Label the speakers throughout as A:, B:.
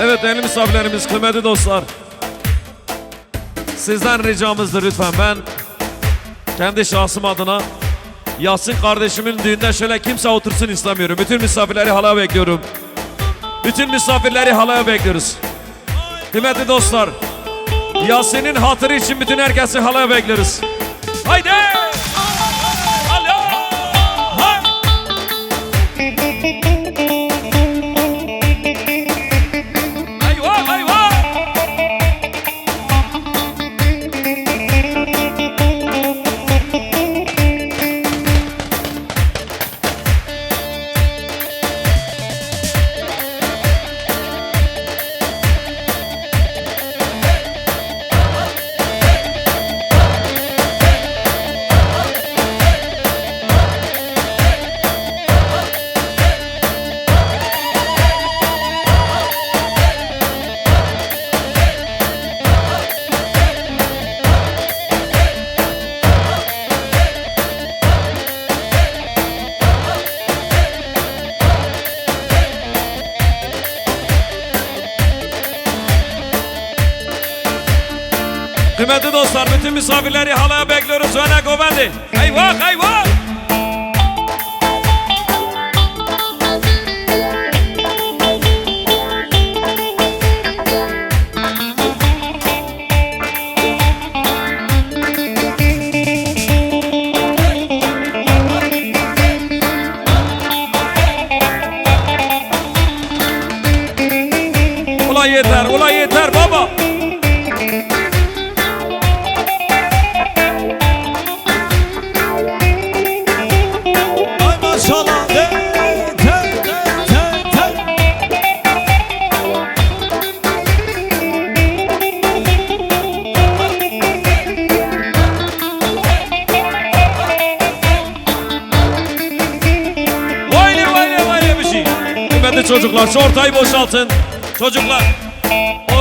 A: Evet değerli misafirlerimiz, kıymetli dostlar, sizden ricamızdır lütfen, ben kendi şahsım adına Yasin kardeşimin düğünde şöyle kimse otursun istemiyorum. Bütün misafirleri halaya bekliyorum. Bütün misafirleri halaya bekliyoruz. Kıymetli dostlar, Yasin'in hatırı için bütün herkesi halaya bekliyoruz. Haydi! Kıymetli dostlar, bütün misafirleri halaya bekliyoruz. Öne govendi. Eyvah eyvah. Ulan yeter, ulan yeter baba. Çocuklar şu ortayı boşaltın. Çocuklar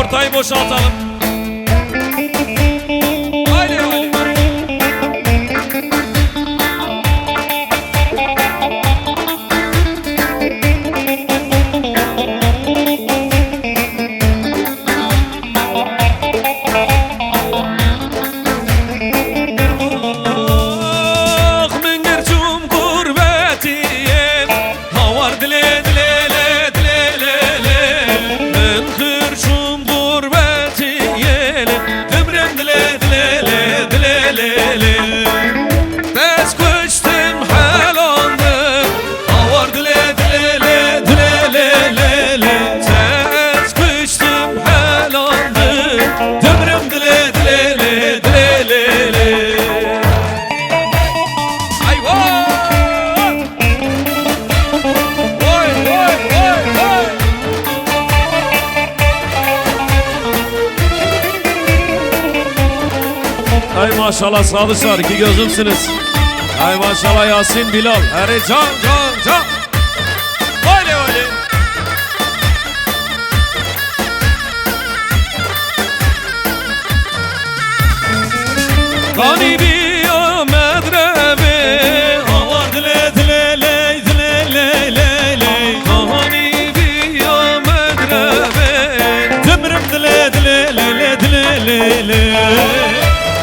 A: ortayı boşaltalım. Haydi haydi. Ay maşallah sağlıçlar, iki gözümsünüz. Ay maşallah Yasin, Bilal, hadi can can can. Haydi haydi. Garibi ya medrebe, avar dile dile ley dile ley ley ley. Garibi ya medrebe, demrim dile dile ley dile ley ley.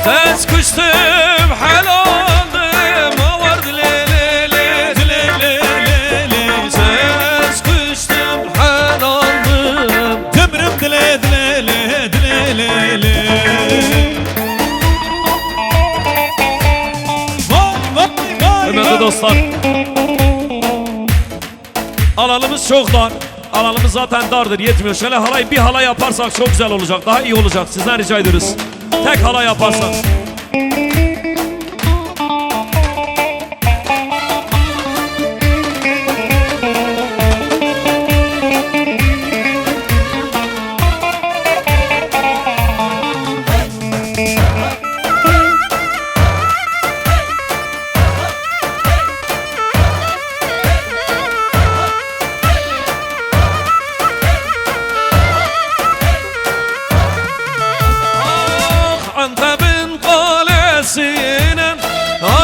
A: Tez kuştum halandım, avar dile le dile le. Tez kuştum halandım, demrim dile dile le. Kıymetli dostlar, alanımız çok dar. Alanımız zaten dardır, yetmiyor. Şöyle halay, bir halay yaparsak çok güzel olacak, daha iyi olacak. Sizden rica ediyoruz. Tek halay yaparsak.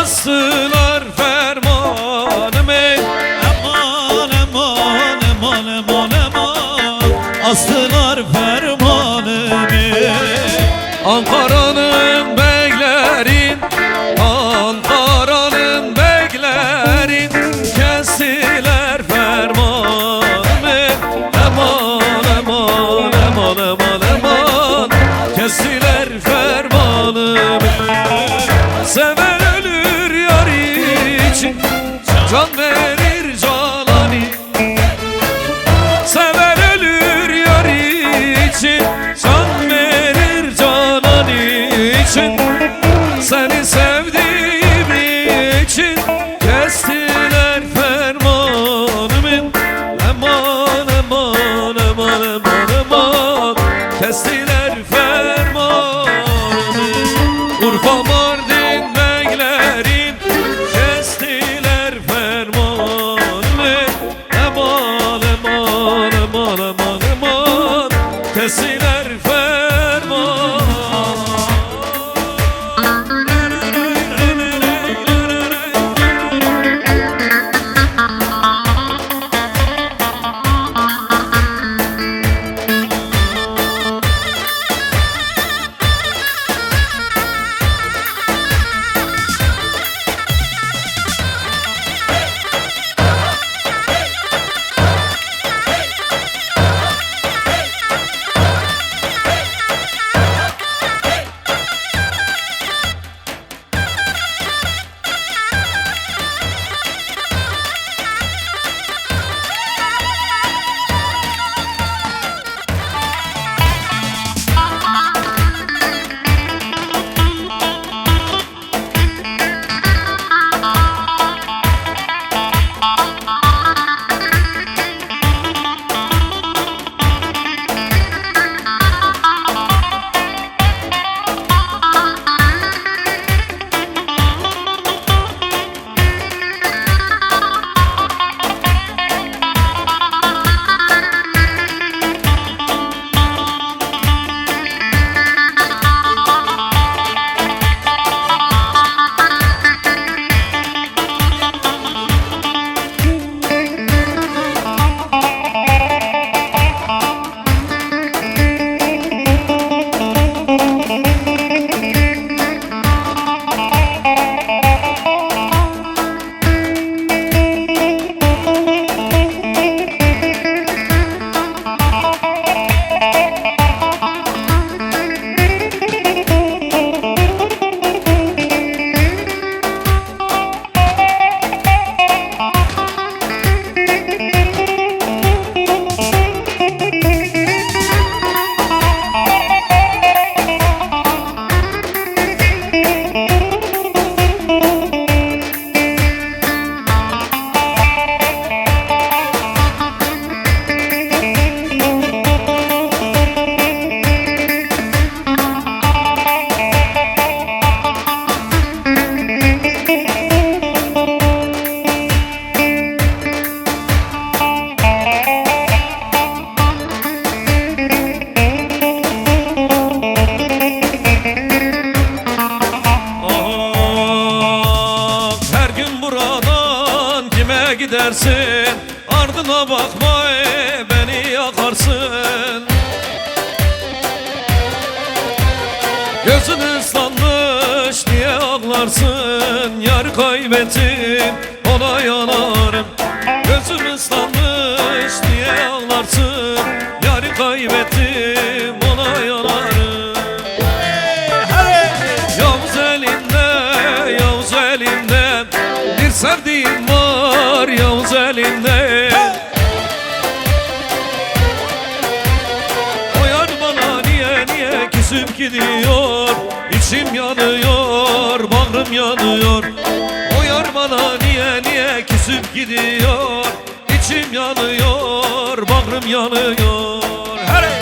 A: astılar fermanımı. Eman eman eman eman eman astılar Aman aman aman aman aman kestiler fermanı. Urfa Mardin beylerim kestiler fermanı. Aman aman aman aman aman kestiler fermanı. Gidersin ardına bakma beni yakarsın. Gözün ıslanmış diye ağlarsın. Yar kaybettim ona yanarım. Gözüm ıslanmış diye ağlarsın. Yar kaybettim ona yanarım. Yavuz elinde, Yavuz elinde bir sevdiğim var Yavuz elinde. O yar bana niye küsüp gidiyor. İçim yanıyor, bağrım yanıyor. O yar bana niye küsüp gidiyor. İçim yanıyor, bağrım yanıyor. Hey!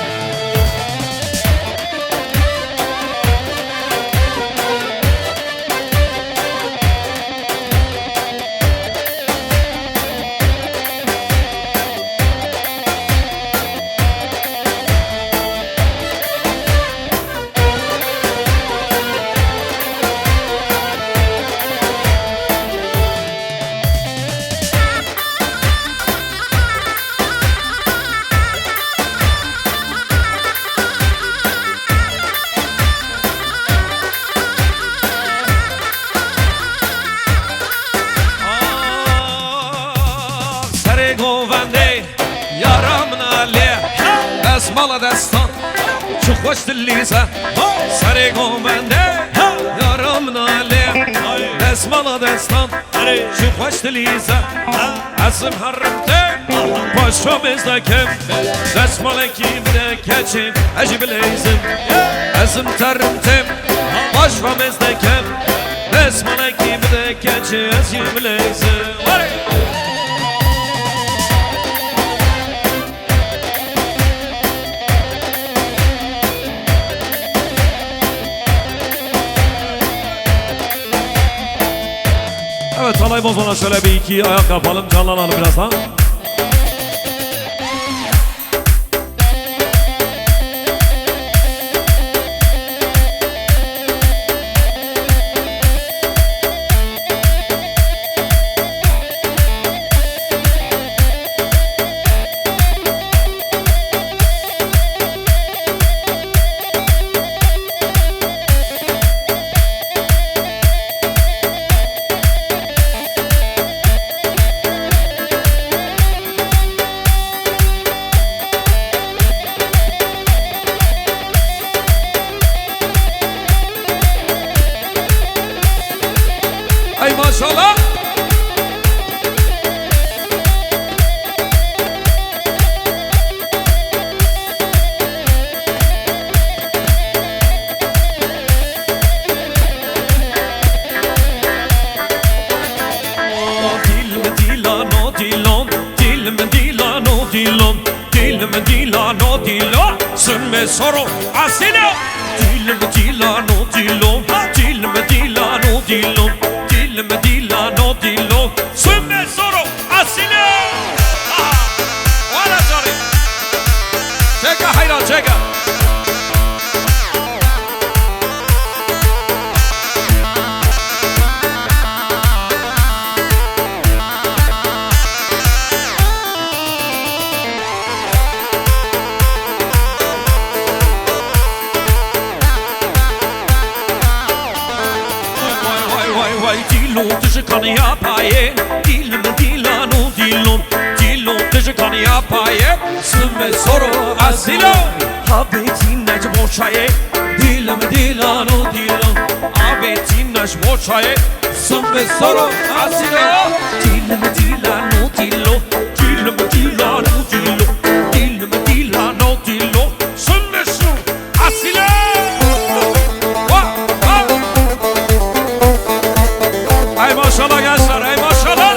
A: Esmala destan çok hoş dilliyse Sarı gomende yaramın ali. Esmala destan çok hoş dilliyse Esim harrimde başımızdaki Esmala kimde keçim ecibileyzim. Esim terrimdim başımızdaki Esmala kimde keçim ecibileyzim. halay bozmadan şöyle bir iki ayak yapalım, canlanalım biraz ha. Ay maşallah. Sönme soru asile. Dilano dilon, dilme dilano dilon, dilme dilano dilon. Sönme soru asile. Valla canım. Çeka hayran çeka. Dilon kan yapayım, dilme dilano dilon, dilon kan yapayım. Sönme soru asile. Habetin nec boşaye, dilme dilano dilon, habetin nec boşaye. Sönme soru asile. Dilme dilano dilon, dilme dilano dilon, dilme dilano dilon. Sönme soru asile. Ay maşallah gençler, ay maşallah.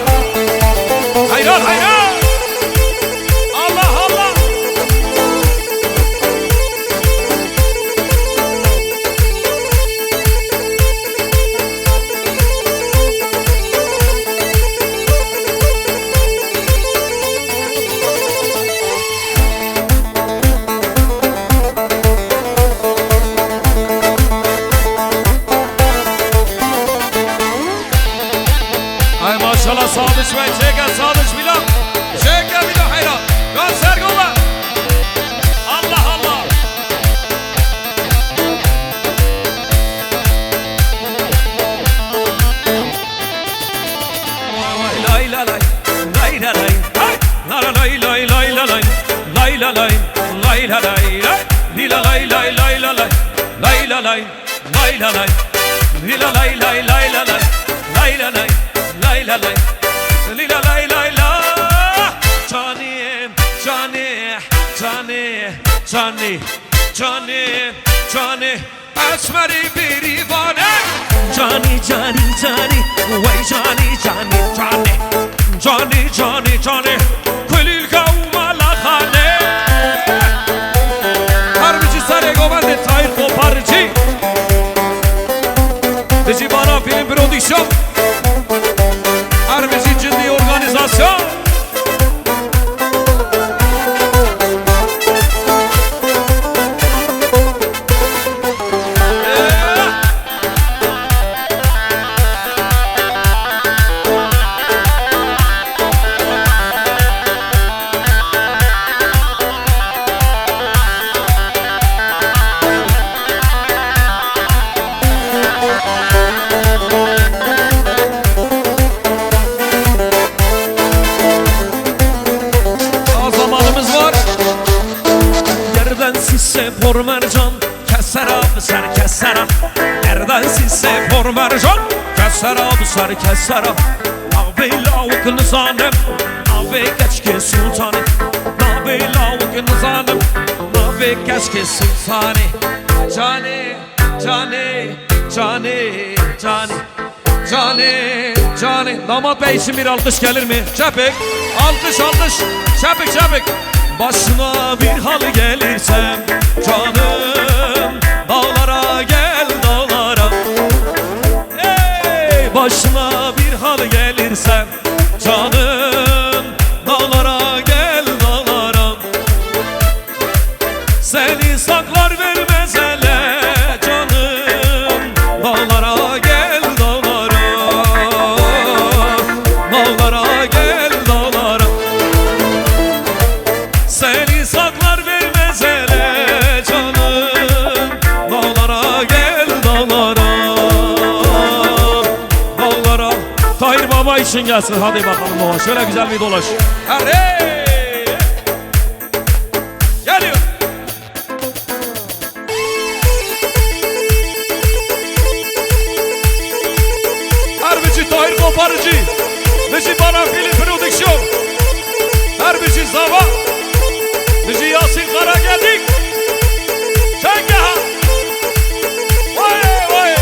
A: Hayran hayran. Allah Allah. Ay maşallah Sadıç Bey, çeken Sadıç Bilal. Çeken Bilal hayran. Göster kolla. Allah Allah. Lay la lay, lay la lay, la la lay lay lay la lay, lay la lay, lay la lay, li la lay lay lay la lay, lay la lay, lay la lay, li la lay lay lay la lay, lay la lay. Lay la lay, lila lay lay la. Canim, cani, cani, cani, cani, cani. Esmeri bir divane. Cani, cani, cani, vay cani, cani, cani, cani, cani, cani. Kulil kavma lahane. Harbici Sarego ben de Tahir Koparcı. Bizi bana film prodüksiyon. Harbici ciddi organizasyon. Por mercan keser abi ser keser abi. Nereden silse por mercan keser abi ser keser abi. Abi lavuk nizanem, abi keşke sultanım. Abi lavuk nizanem, abi keşke sultanı. Cani, cani, cani, cani, cani, cani. Damat bey için bir alkış gelir mi? Çepik, alkış alkış. Çepik çepik. Başına bir hal gelirsem canım, dağlara gel dağlara. Hey, başına bir hal gelir Seni saklar vermez ele canım. Dağlara gel dağlara, dağlara gel dağlara. Seni saklar vermez ele canım. Dağlara gel dağlara, dağlara. Tahir Baba için gelsin, hadi bakalım baba. Şöyle güzel bir dolaş. Hadi. Geliyor. Harbici Tahir Koparıcı, bizi bana film prodüksiyon. Harbici Zava, bizi Yasin Kara geldik. Çek ya. Vay vay.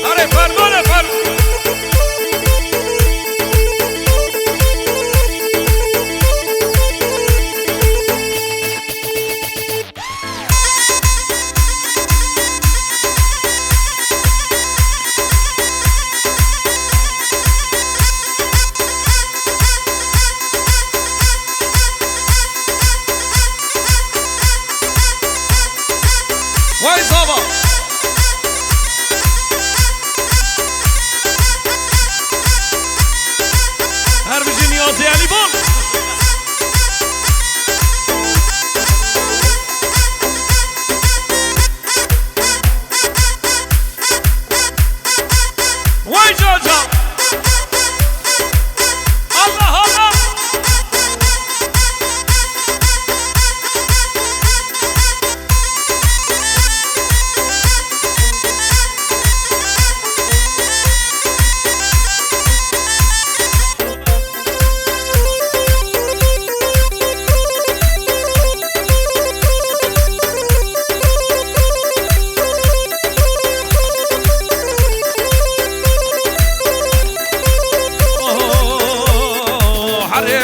A: Hadi pardon efendim. Vay Zava. Harbici Niyazi Alibon. Vay Caca. Allah Allah.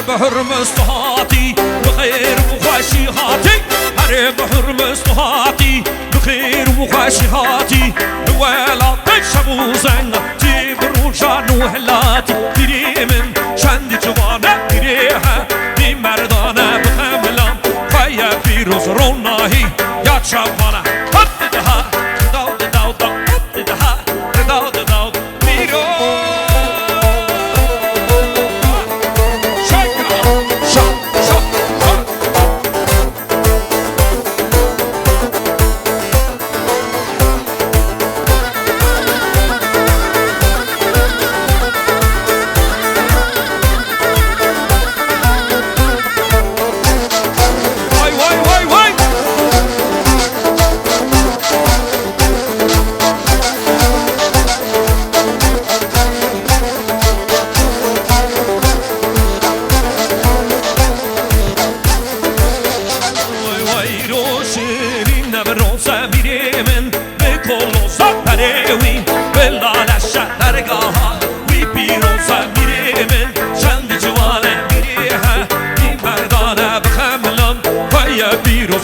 A: بحر مستحاتي بخير وخاشيهاتي هري بحر مستحاتي بخير وخاشيهاتي ولا تشبو زنا تبرو جانو هلاتي تري من شند جوانا تريها دي مردانه بخملان فيا فيروز روناهي يا شابانا هد دها داو داو داو هد دها داو داو ميرو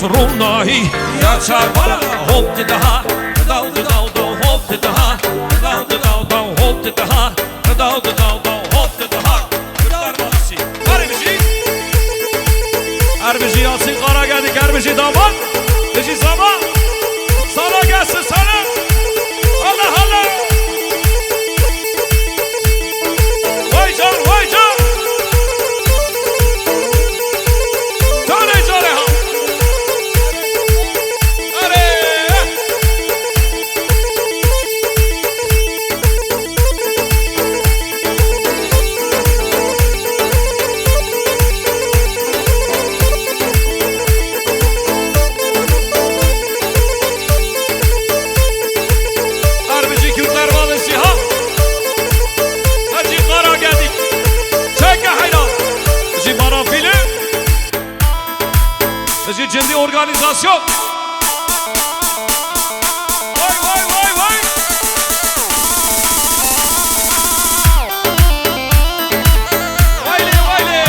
A: روناهي يا شابالا هوب تدها داو داو داو هوب تدها داو داو داو هوب تدها داو داو داو هوب تدها درباسي هربجي هربجي Yasin Kara geldik harbiji damat bizi zaman sana gelsin sana Allah Allah vay can vay can tane cane ha Cindi organizasyon. Vay vay vay vay. Vayli vayli.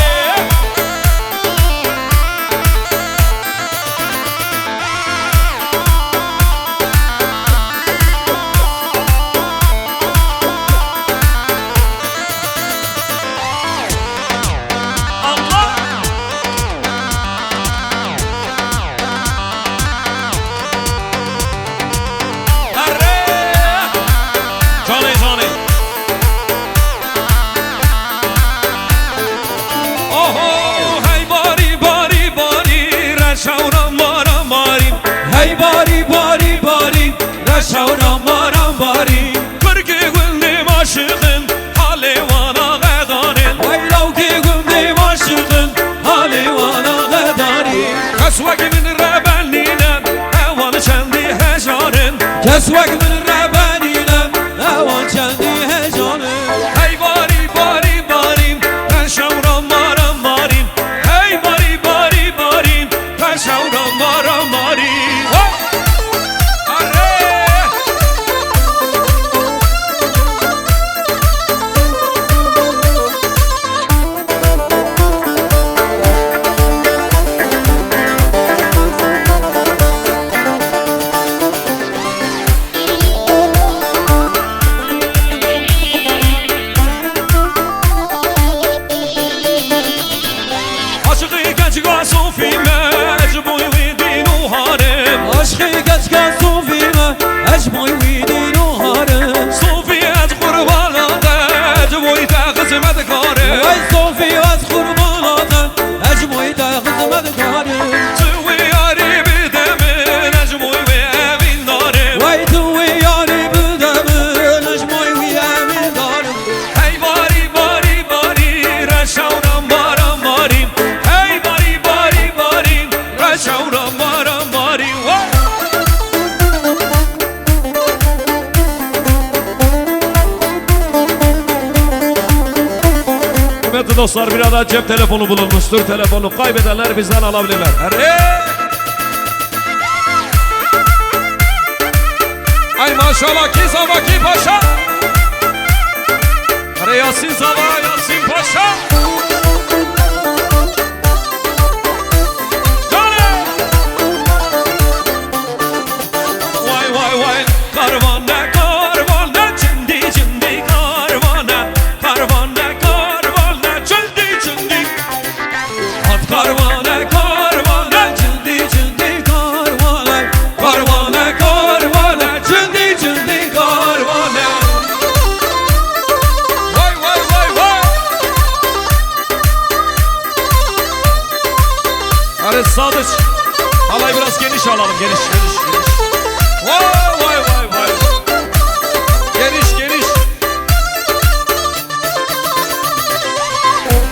A: aşığın halevana qedanin
B: Vaylav ki gümdeyim aşığın halevana qedanin
A: Kesvek min rebenlinem evan kendi hecanın
B: Kesvek min rebeninem evan kendi hecanın
A: Hey bari bari barim ben şavram maram marim Hey bari bari barim ben şavram maram marim Arre! Aşığı genç sofime ecboy ve dinu harem
B: Aşkı geç gel sofime ecmoy vidin o harem
A: Sofi ez kurbanada ecboy da hizmet karem
B: Vay Sofi az kurbanada ecmoy da hizmet karem
A: Tüvi yari bidemin ecboy ve evin darem
B: Vay tuvi yari bildemin ecmoy ve emin darem
A: Hey bari bari bari reşavram maram marim Hey bari bari bari reşavram maram marim Kıymetli dostlar, bir adet cep telefonu bulunmuştur. Telefonu kaybedenler bizden alabilirler. Ay maşallah ki Zavaki Paşa. Yasin Zava, Yasin Paşa. Vay vay vay karvana karvana cindi cindi karvana karvana karvana cindi cindi at karvana karvana cindi cindi karvana karvana karvana cindi cindi karvana Vay vay vay vay Hadi Sadıç halayı biraz geniş alalım geniş geniş geniş Vay vay vay vay Geniş geniş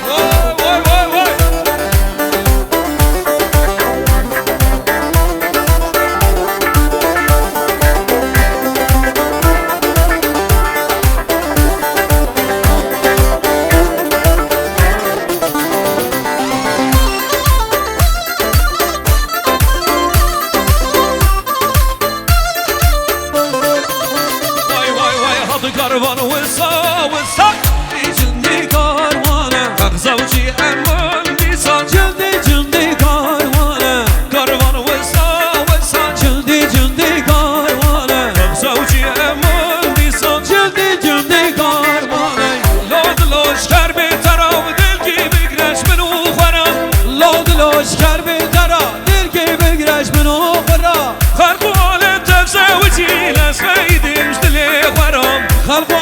A: Vay vay vay vay Vay vay vay hadi karvanı vısa vısa
B: Cindi karvana
A: Bak zavcı emman lisan
B: Cindi cindi karvana
A: Karvanı vısa vısa
B: Cindi cindi karvana
A: Bak zavcı emman lisan
B: Cindi cindi karvana
A: Lod loşker bir taraf dil gibi güneş beni ufaram
B: Lod loşker bir tara Dil gibi güreş min okura
A: Karbu alet tevze vıcı lesfeydim dili varam
B: Halk